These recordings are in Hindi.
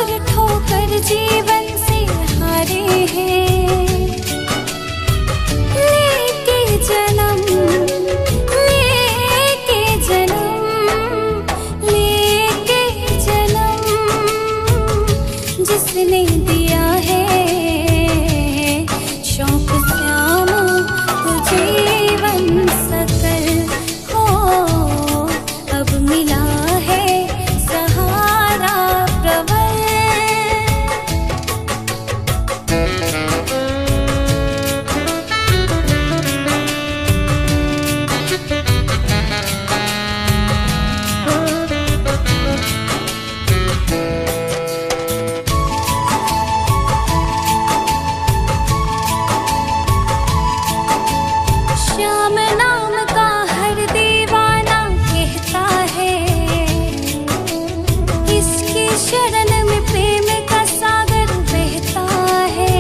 और ठोकर जीवन से हारे हैं। लेके जन्म, लेके जन्म, लेके जन्म, जिसने दिया है शौक श्याम को जीवन सकल हो, अब मिला है सहारा प्रबल। श्याम नाम का हर दीवाना कहता है, इसकी शरण में प्रेम का सागर बहता है।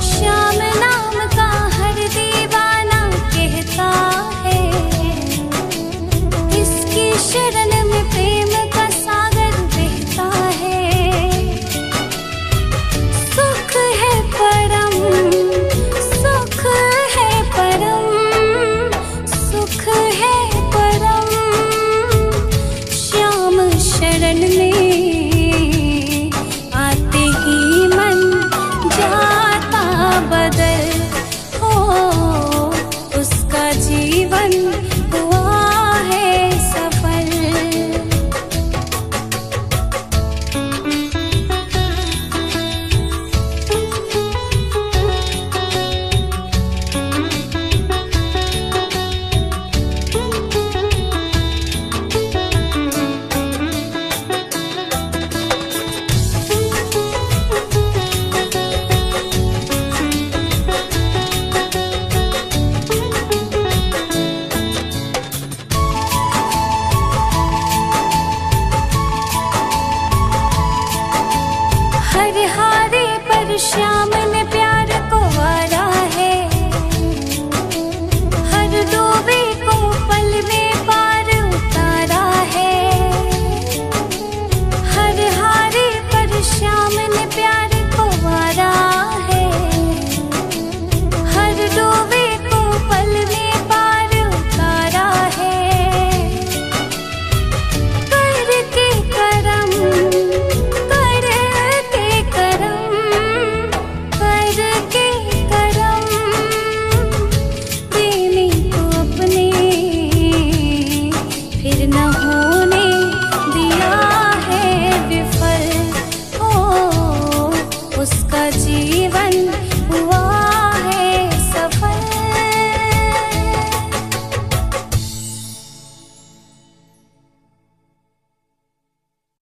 श्याम नाम का हर दीवाना कहता है, इसकी शरण में प्रेम का सागर बहता है। सुख है परम, सुख है परम, सुख है परम, श्याम शरण में